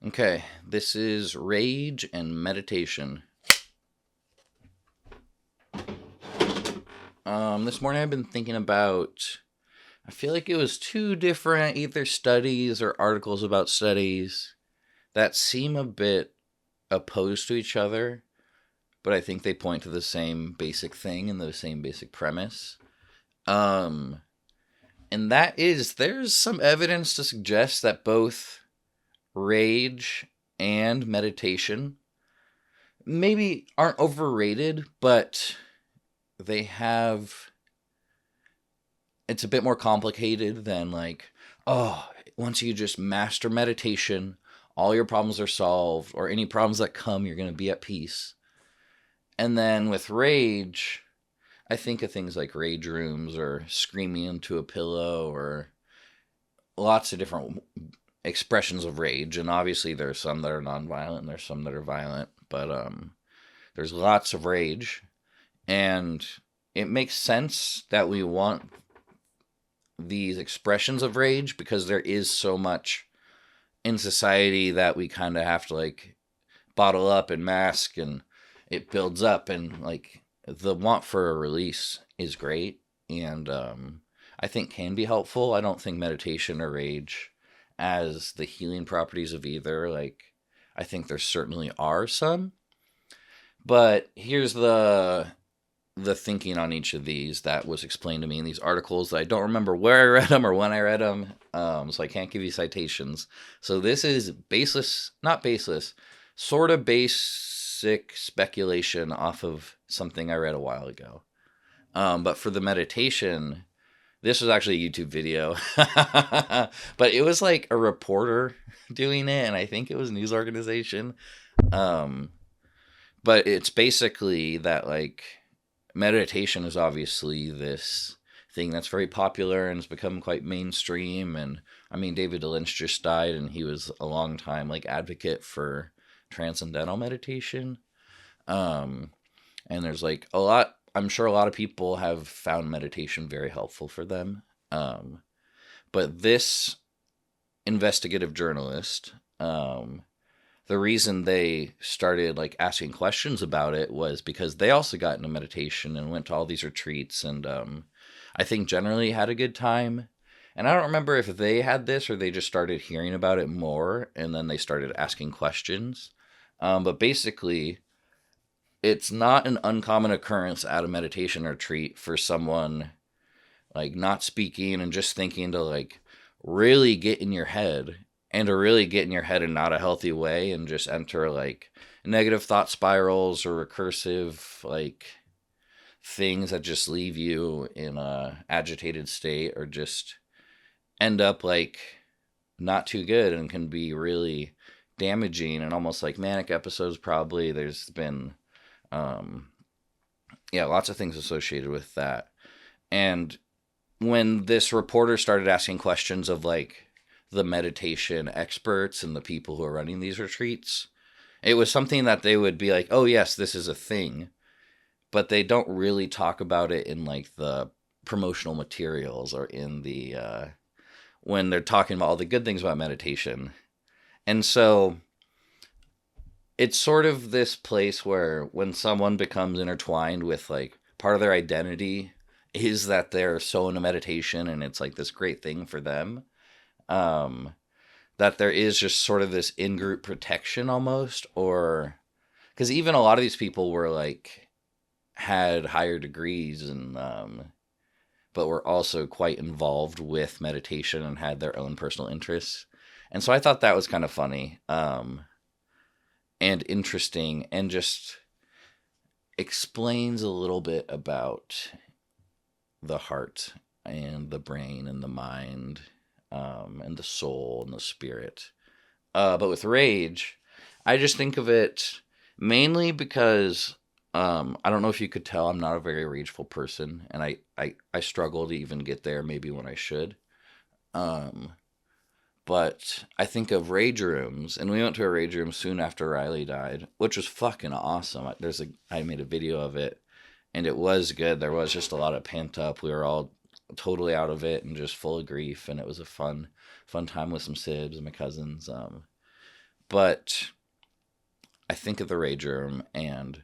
Okay, this is Rage and Meditation. This morning I've been thinking about, I feel like it was two different either studies or articles about studies that seem a bit opposed to each other, but I think they point to the same basic thing and the same basic premise. Um, and that is there's some evidence to suggest that both rage and meditation maybe aren't overrated, but they have it's a bit more complicated than like, oh, once you just master meditation, all your problems are solved, or any problems that come, you're going to be at peace. And then with rage, I think of things like rage rooms or screaming into a pillow or lots of different expressions of rage. And obviously, there's some that are nonviolent and there's some that are violent, but there's lots of rage. And it makes sense that we want these expressions of rage because there is so much in society that we kind of have to like bottle up and mask, and it builds up, and like the want for a release is great, and I think can be helpful. I don't think meditation or rage as the healing properties of either. Like, I think there certainly are some, but here's the thinking on each of these that was explained to me in these articles that I don't remember where I read them or when I read them, so I can't give you citations. So this is baseless, not baseless, sort of basic speculation off of something I read a while ago. But for the meditation, this was actually a YouTube video, but it was like a reporter doing it, and I think it was a news organization. Um, but it's basically that like meditation is obviously this thing that's very popular and has become quite mainstream. And I mean, David Lynch just died, and he was a long time like advocate for transcendental meditation. Um, and there's like a lot. I'm sure a lot of people have found meditation very helpful for them. Um, but this investigative journalist, the reason they started like asking questions about it was because they also got into meditation and went to all these retreats, and I think generally had a good time. And I don't remember if they had this or they just started hearing about it more and then they started asking questions. But basically, it's not an uncommon occurrence at a meditation retreat for someone like not speaking and just thinking to like really get in your head, and to really get in your head in not a healthy way and just enter like negative thought spirals or recursive like things that just leave you in a agitated state or just end up like not too good and can be really damaging and almost like manic episodes. Probably there's been um yeah, lots of things associated with that. And when this reporter started asking questions of like the meditation experts and the people who are running these retreats, it was something that they would be like, oh, yes, this is a thing. But they don't really talk about it in like the promotional materials or in the, when they're talking about all the good things about meditation. And so it's sort of this place where when someone becomes intertwined with like part of their identity is that they're so into meditation and it's like this great thing for them, um, that there is just sort of this in-group protection almost, or because even a lot of these people were like had higher degrees and but were also quite involved with meditation and had their own personal interests. And so I thought that was kind of funny, and interesting, and just explains a little bit about the heart and the brain and the mind, and the soul and the spirit. But with rage, I just think of it mainly because I don't know if you could tell, I'm not a very rageful person, and I struggle to even get there maybe when I should. Um, but I think of rage rooms, and we went to a rage room soon after Riley died, which was fucking awesome. I made a video of it, and it was good. There was just a lot of pent up. We were all totally out of it and just full of grief, and it was a fun time with some sibs and my cousins. But I think of the Rage Room, and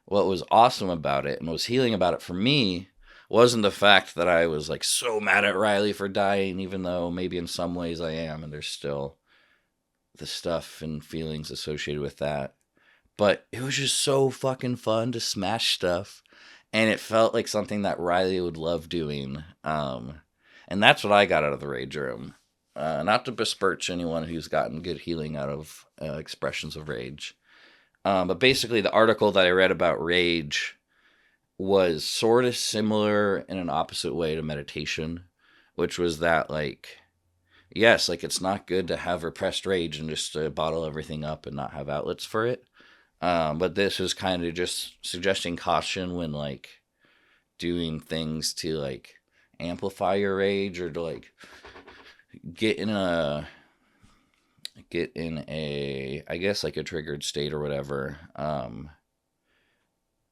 what was awesome about it and what was healing about it for me wasn't the fact that I was like so mad at Riley for dying, even though maybe in some ways I am, and there's still the stuff and feelings associated with that. But it was just so fucking fun to smash stuff, and it felt like something that Riley would love doing. And that's what I got out of the Rage Room. Not to besmirch anyone who's gotten good healing out of expressions of rage. But basically, the article that I read about rage was sort of similar in an opposite way to meditation, which was that, like, yes, like it's not good to have repressed rage and just bottle everything up and not have outlets for it. But this is kind of just suggesting caution when, like, doing things to, like, amplify your rage or to, like, get in a I guess like a triggered state or whatever.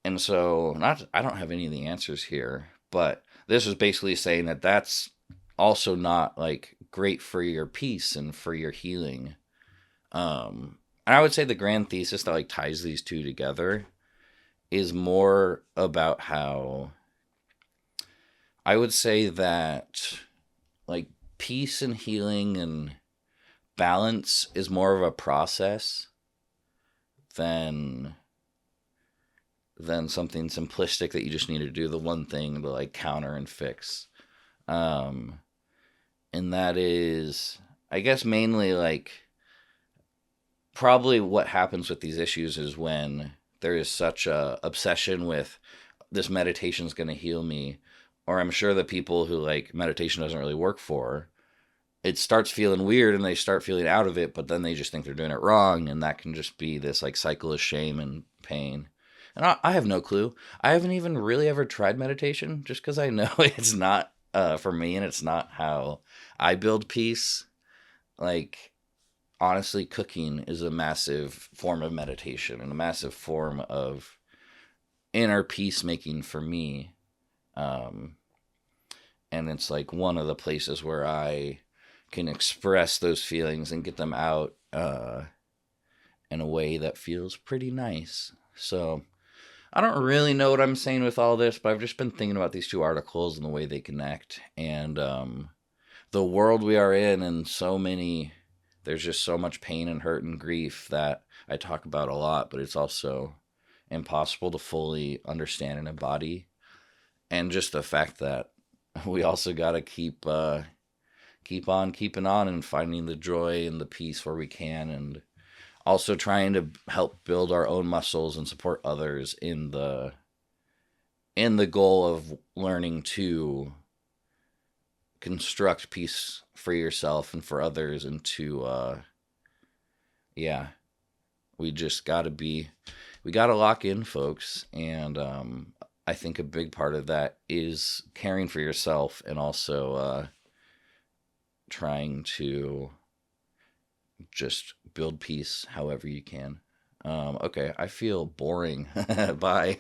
And so I don't have any of the answers here, but this is basically saying that that's also not like great for your peace and for your healing. And I would say the grand thesis that like ties these two together is more about how I would say that like peace and healing and balance is more of a process than something simplistic that you just need to do the one thing to like counter and fix. And that is, I guess, mainly like probably what happens with these issues is when there is such a obsession with this meditation is going to heal me, or I'm sure the people who like meditation doesn't really work for, it starts feeling weird and they start feeling out of it, but then they just think they're doing it wrong, and that can just be this like cycle of shame and pain. And I have no clue. I haven't even really ever tried meditation just because I know it's not for me and it's not how I build peace. Like, honestly, cooking is a massive form of meditation and a massive form of inner peacemaking for me. And it's like one of the places where I can express those feelings and get them out in a way that feels pretty nice. So I don't really know what I'm saying with all this, but I've just been thinking about these two articles and the way they connect, and the world we are in, and there's just so much pain and hurt and grief that I talk about a lot, but it's also impossible to fully understand and embody. And just the fact that we also got to keep on keeping on and finding the joy and the peace where we can, and also trying to help build our own muscles and support others in the goal of learning to construct peace for yourself and for others, and to we just we gotta lock in, folks. And I think a big part of that is caring for yourself, and also trying to just build peace however you can. Okay, I feel boring. Bye.